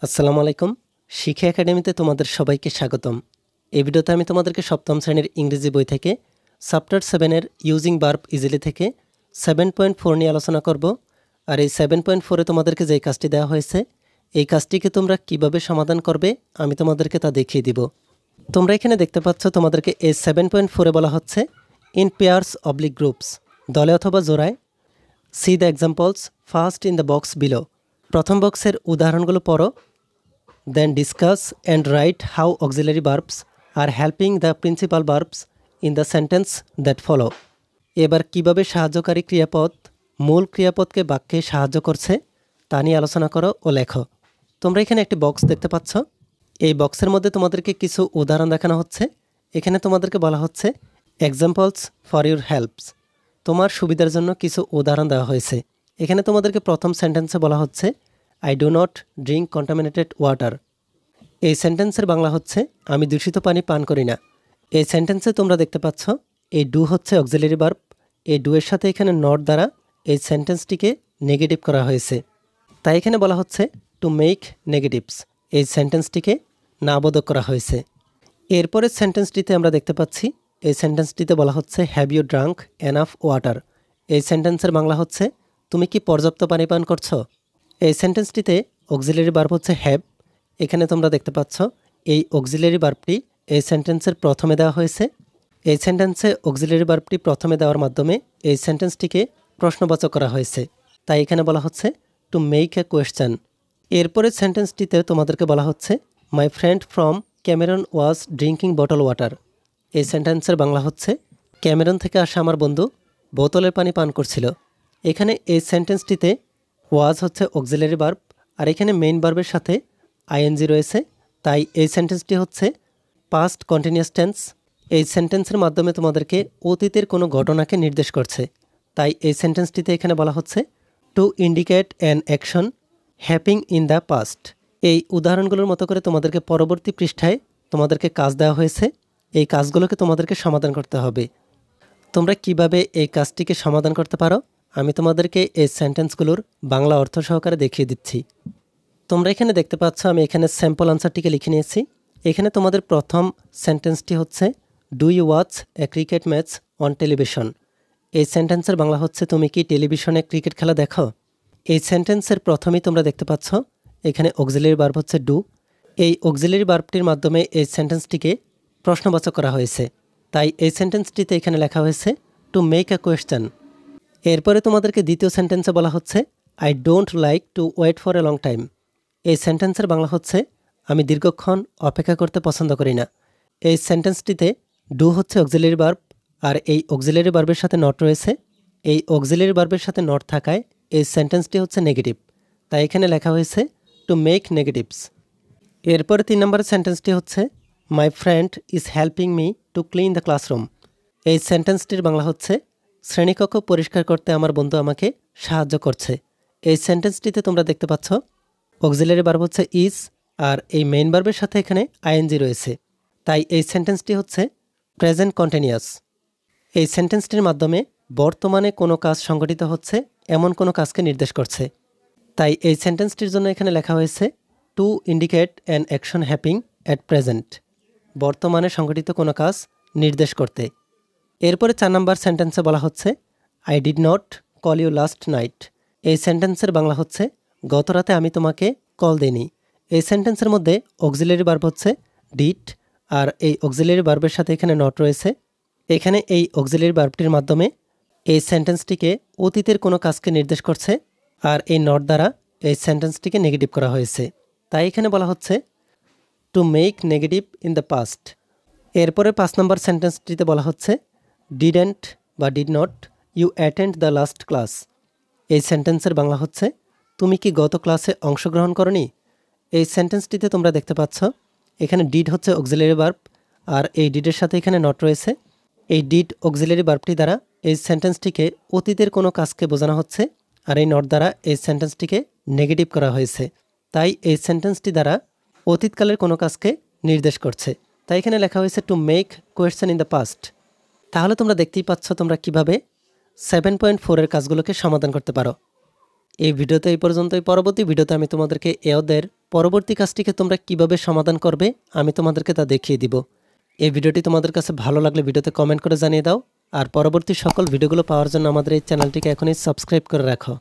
আসসালামু আলাইকুম। শিক্ষা একাডেমিতে তোমাদের সবাইকে স্বাগতম। এই ভিডিওতে আমি তোমাদেরকে সপ্তম শ্রেণীর ইংরেজি বই থেকে চ্যাপ্টার 7 এর ইউজিং ভার্ব ইজিলি থেকে 7.4 নিয়ে আলোচনা করব। আর এই 7.4 এ তোমাদেরকে যেই কাজটি দেওয়া হয়েছে, এই কাজটিকে তোমরা কিভাবে সমাধান করবে আমি তোমাদেরকে তা দেখিয়ে দিব। তোমরা এখানে দেখতে পাচ্ছ তোমাদেরকে এই 7.4 এ বলা হচ্ছে ইন পেয়ার্স অবলিক গ্রুপস, দলে অথবা জোড়ায়। C the examples first in the box below. প্রথম বক্সের উদাহরণগুলো পড়ো। Then discuss and write how auxiliary verbs are helping the principal verbs in the sentence that follow. এবার কিভাবে সাহায্যকারী ক্রিয়াপদ মূল ক্রিয়াপদকে বাক্যে সাহায্য করছে তা নিয়ে আলোচনা করো ও লেখো। তোমরা এখানে একটি বক্স দেখতে পাচ্ছ। এই বক্সের মধ্যে তোমাদেরকে কিছু উদাহরণ দেখানো হচ্ছে। এখানে তোমাদেরকে বলা হচ্ছে এক্সাম্পলস ফর ইউর হেল্পস, তোমার সুবিধার জন্য কিছু উদাহরণ দেওয়া হয়েছে। এখানে তোমাদেরকে প্রথম সেন্টেন্সে বলা হচ্ছে I do not drink contaminated water. এই সেন্টেন্সের বাংলা হচ্ছে আমি দূষিত পানি পান করি না। এই সেন্টেন্সে তোমরা দেখতে পাচ্ছ এই ডু হচ্ছে অক্সিলারি ভার্ব। এই ডু এর সাথে এখানে নট দ্বারা এই সেন্টেন্সটিকে নেগেটিভ করা হয়েছে। তাই এখানে বলা হচ্ছে টু মেক নেগেটিভস, এই সেন্টেন্সটিকে নাবোধক করা হয়েছে। এরপরের সেন্টেন্সটিতে আমরা দেখতে পাচ্ছি এই সেন্টেন্সটিতে বলা হচ্ছে have you drunk enough water. এই সেন্টেন্সের বাংলা হচ্ছে তুমি কি পর্যাপ্ত পানি পান করছো। এই সেন্টেন্সটিতে অক্সিলারি ভার্ব হচ্ছে হ্যাভ। এখানে তোমরা দেখতে পাচ্ছ এই অক্সিলারি ভার্বটি এই সেন্টেন্সের প্রথমে দেওয়া হয়েছে। এই সেন্টেন্সে অক্সিলারি ভার্বটি প্রথমে দেওয়ার মাধ্যমে এই সেন্টেন্সটিকে প্রশ্নবাচক করা হয়েছে। তাই এখানে বলা হচ্ছে টু মেক এ কোয়েশ্চেন। এরপরের সেন্টেন্সটিতে তোমাদেরকে বলা হচ্ছে my friend from Cameron was drinking bottle water. এই সেন্টেন্সের বাংলা হচ্ছে ক্যামেরন থেকে আসা আমার বন্ধু বোতলের পানি পান করছিল। এখানে এই সেন্টেন্সটিতে ওয়াজ হচ্ছে অক্সিলারি ভার্ব, আর এখানে মেইন ভার্বের সাথে আইএনজি রয়েছে। তাই এই সেন্টেন্সটি হচ্ছে পাস্ট কন্টিনিউয়াস টেন্স। এই সেন্টেন্সের মাধ্যমে তোমাদেরকে অতীতের কোনো ঘটনাকে নির্দেশ করছে। তাই এই সেন্টেন্সটিতে এখানে বলা হচ্ছে to indicate an action happening in the past. এই উদাহরণগুলোর মতো করে তোমাদেরকে পরবর্তী পৃষ্ঠায় তোমাদেরকে কাজ দেওয়া হয়েছে। এই কাজগুলোকে তোমাদেরকে সমাধান করতে হবে। তোমরা কিভাবে এই কাজটিকে সমাধান করতে পারো আমি তোমাদেরকে এই সেন্টেন্সগুলোর বাংলা অর্থ সহকারে দেখিয়ে দিচ্ছি। তোমরা এখানে দেখতে পাচ্ছ আমি এখানে স্যাম্পল আনসারটিকে লিখে নিয়েছি। এখানে তোমাদের প্রথম সেন্টেন্সটি হচ্ছে do you watch a cricket match on television. এই সেন্টেন্সের বাংলা হচ্ছে তুমি কি টেলিভিশনে ক্রিকেট খেলা দেখো। এই সেন্টেন্সের প্রথমেই তোমরা দেখতে পাচ্ছ এখানে অক্সিলারি ভার্ব হচ্ছে ডু। এই অক্সিলারি ভার্বটির মাধ্যমে এই সেন্টেন্সটিকে প্রশ্নবাচক করা হয়েছে। তাই এই সেন্টেন্সটিতে এখানে লেখা হয়েছে টু মেক এ কোয়েশ্চেন। এরপরে তোমাদেরকে দ্বিতীয় সেন্টেন্সে বলা হচ্ছে I don't like to wait for a long time. এই সেন্টেন্সের বাংলা হচ্ছে আমি দীর্ঘক্ষণ অপেক্ষা করতে পছন্দ করি না। এই সেন্টেন্সটিতে ডু হচ্ছে অক্সিলারি ভার্ব, আর এই অক্সিলারি ভার্বের সাথে নট রয়েছে। এই অক্সিলারি ভার্বের সাথে নট থাকায় এই সেন্টেন্সটি হচ্ছে নেগেটিভ। তাই এখানে লেখা হয়েছে টু মেক নেগেটিভস। এরপরে 3 নম্বরের সেন্টেন্সটি হচ্ছে my friend is helping me to clean the classroom. এই সেন্টেন্সটির বাংলা হচ্ছে শ্রেণীকক্ষ পরিষ্কার করতে আমার বন্ধু আমাকে সাহায্য করছে। এই সেন্টেন্সটিতে তোমরা দেখতে পাচ্ছ অক্সিলারি ভার্ব হচ্ছে ইজ, আর এই মেইন ভার্বের সাথে এখানে আইএনজি রয়েছে। তাই এই সেন্টেন্সটি হচ্ছে প্রেজেন্ট কন্টিনিউয়াস। এই সেন্টেন্সটির মাধ্যমে বর্তমানে কোনো কাজ সংঘটিত হচ্ছে এমন কোনো কাজকে নির্দেশ করছে। তাই এই সেন্টেন্সটির জন্য এখানে লেখা হয়েছে to indicate an action happening at present, বর্তমানে সংঘটিত কোনো কাজ নির্দেশ করতে। এরপরে 4 নম্বর সেন্টেন্সে বলা হচ্ছে I did not call you last night. এই সেন্টেন্সের বাংলা হচ্ছে গত রাতে আমি তোমাকে কল দিইনি। এই সেন্টেন্সের মধ্যে অক্সিলারি ভার্ব হচ্ছে ডিড, আর এই অক্সিলারি ভার্বের সাথে এখানে নট রয়েছে। এখানে এই অক্সিলারি ভার্বটির মাধ্যমে এই সেন্টেন্সটিকে অতীতের কোনো কাজকে নির্দেশ করছে, আর এই নট দ্বারা এই সেন্টেন্সটিকে নেগেটিভ করা হয়েছে। তাই এখানে বলা হচ্ছে to make negative in the past. এরপরে 5 নম্বর সেন্টেন্সটিতে বলা হচ্ছে ডিডেন্ট বা did not you attend the last class. এই সেন্টেন্সের বাংলা হচ্ছে তুমি কি গত ক্লাসে অংশগ্রহণ করনি। এই সেন্টেন্সটিতে তোমরা দেখতে পাচ্ছ এখানে ডিড হচ্ছে অক্সিলারি ভার্ব, আর এই ডিডের সাথে এখানে নট রয়েছে। এই ডিড অক্সিলারি ভার্বটি দ্বারা এই সেন্টেন্সটিকে অতীতের কোনো কাজকে বোঝানো হচ্ছে, আর এই নট দ্বারা এই সেন্টেন্সটিকে নেগেটিভ করা হয়েছে। তাই এই সেন্টেন্সটি দ্বারা অতীতকালের কোনো কাজকে নির্দেশ করছে। তাই এখানে লেখা হয়েছে to make question in the past. তাহলে তোমরা দেখতেই পাচ্ছ তোমরা কিভাবে 7.4 এর কাজগুলোকে সমাধান করতে পারো। এই ভিডিওতে এই পর্যন্তই। পরবর্তী ভিডিওতে আমি তোমাদেরকে এদের পরবর্তী কাজটিকে তোমরা কিভাবে সমাধান করবে আমি তোমাদেরকে তা দেখিয়ে দিব। এই ভিডিওটি তোমাদের কাছে ভালো লাগলে ভিডিওতে কমেন্ট করে জানিয়ে দাও। আর পরবর্তী সকল ভিডিওগুলো পাওয়ার জন্য আমাদের এই চ্যানেলটিকে এখনই সাবস্ক্রাইব করে রাখো।